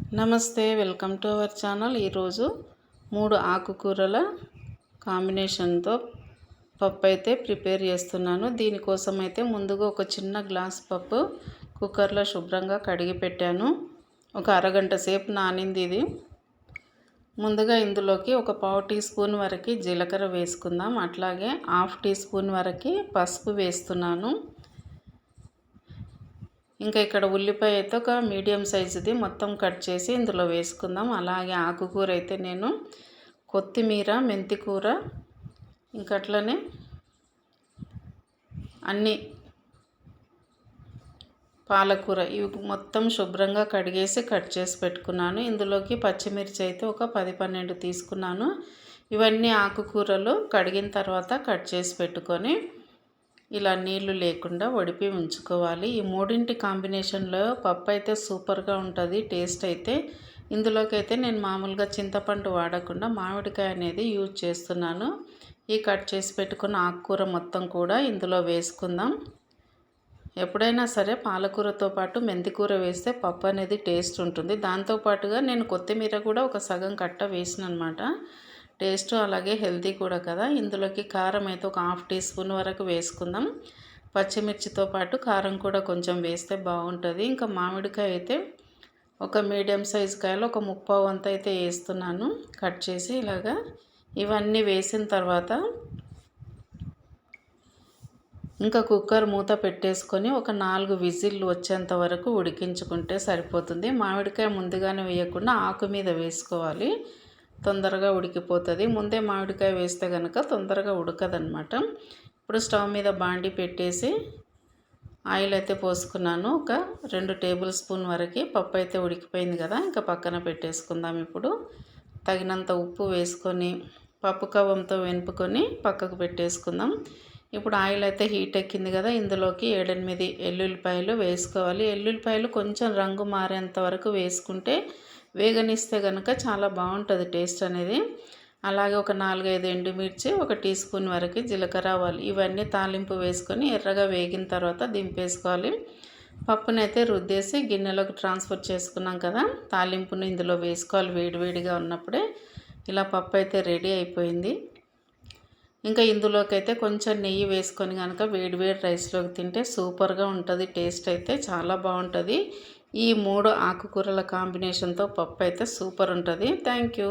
నమస్తే, welcome to our channel. ఈరోజు 3 ఆకుకూరల కాంబినేషన్తో పప్పు అయితే ప్రిపేర్ చేస్తున్నాను. దీనికోసం అయితే ముందుగా ఒక చిన్న గ్లాస్ పప్పు కుక్కర్లో శుభ్రంగా కడిగి పెట్టాను. ఒక అరగంట సేపు నానింది ఇది. ముందుగా ఇందులోకి ఒక పావు టీ స్పూన్ వరకు జీలకర్ర వేసుకుందాం. అట్లాగే హాఫ్ టీ స్పూన్ వరకు పసుపు వేస్తున్నాను. ఇంకా ఇక్కడ ఉల్లిపాయ అయితే ఒక మీడియం సైజుది మొత్తం కట్ చేసి ఇందులో వేసుకుందాం. అలాగే ఆకుకూర అయితే నేను కొత్తిమీర, మెంతికూర, ఇంకా అట్లనే అన్ని పాలకూర ఇవి మొత్తం శుభ్రంగా కడిగేసి కట్ చేసి పెట్టుకున్నాను. ఇందులోకి పచ్చిమిర్చి అయితే ఒక 10-12 తీసుకున్నాను. ఇవన్నీ ఆకుకూరలు కడిగిన తర్వాత కట్ చేసి పెట్టుకొని ఇలా నీళ్లు లేకుండా వడిపి ఉంచుకోవాలి. ఈ మూడింటి కాంబినేషన్లో పప్పు అయితే సూపర్గా ఉంటుంది టేస్ట్ అయితే. ఇందులోకి అయితే నేను మామూలుగా చింతపండు వాడకుండా మామిడికాయ అనేది యూజ్ చేస్తున్నాను. ఈ కట్ చేసి పెట్టుకున్న ఆకుకూర మొత్తం కూడా ఇందులో వేసుకుందాం. ఎప్పుడైనా సరే పాలకూరతో పాటు మెంతికూర వేస్తే పప్పు అనేది టేస్ట్ ఉంటుంది. దాంతోపాటుగా నేను కొత్తిమీర కూడా ఒక సగం కట్ట వేసిన అనమాట. టేస్ట్ అలాగే హెల్తీ కూడా కదా. ఇందులోకి కారం అయితే ఒక హాఫ్ టీ స్పూన్ వరకు వేసుకుందాం. పచ్చిమిర్చితో పాటు కారం కూడా కొంచెం వేస్తే బాగుంటుంది. ఇంకా మామిడికాయ అయితే ఒక మీడియం సైజ్ కాయలు ఒక 1/4 వంతు అయితే వేస్తున్నాను కట్ చేసి. ఇలాగా ఇవన్నీ వేసిన తర్వాత ఇంకా కుక్కర్ మూత పెట్టేసుకొని ఒక 4 విజిల్లు వచ్చేంత వరకు ఉడికించుకుంటే సరిపోతుంది. మామిడికాయ ముందుగానే వేయకుండా ఆకు మీద వేసుకోవాలి, తొందరగా ఉడికిపోతుంది. ముందే మామిడికాయ వేస్తే కనుక తొందరగా ఉడకదనమాట. ఇప్పుడు స్టవ్ మీద బాండి పెట్టేసి ఆయిల్ అయితే పోసుకున్నాను. ఒక 2 టేబుల్ స్పూన్ వరకు. పప్పు అయితే ఉడికిపోయింది కదా, ఇంకా పక్కన పెట్టేసుకుందాం. ఇప్పుడు తగినంత ఉప్పు వేసుకొని పప్పు కవ్వంతో వెనుపుకొని పక్కకు పెట్టేసుకుందాం. ఇప్పుడు ఆయిల్ అయితే హీట్ ఎక్కింది కదా, ఇందులోకి 7-8 ఎల్లుల్లిపాయలు వేసుకోవాలి. ఎల్లుల్లిపాయలు కొంచెం రంగు మారేంత వరకు వేసుకుంటే వేగనిస్తే కనుక చాలా బాగుంటుంది టేస్ట్ అనేది. అలాగే ఒక 4-5 ఎండుమిర్చి, 1 టీ స్పూన్ వరకు జీలకర్ర, ఆవాలు ఇవన్నీ తాలింపు వేసుకొని ఎర్రగా వేగిన తర్వాత దింపేసుకోవాలి. పప్పునైతే రుద్దేసి గిన్నెలోకి ట్రాన్స్ఫర్ చేసుకున్నాం కదా, తాలింపును ఇందులో వేసుకోవాలి వేడివేడిగా ఉన్నప్పుడే. ఇలా పప్పు అయితే రెడీ అయిపోయింది. ఇంకా ఇందులోకి అయితే కొంచెం నెయ్యి వేసుకొని కనుక వేడివేడి రైస్లోకి తింటే సూపర్గా ఉంటుంది. టేస్ట్ అయితే చాలా బాగుంటుంది. ఈ 3 ఆకుకూరల కాంబినేషన్తో పప్పు అయితే సూపర్ ఉంటుంది. Thank you.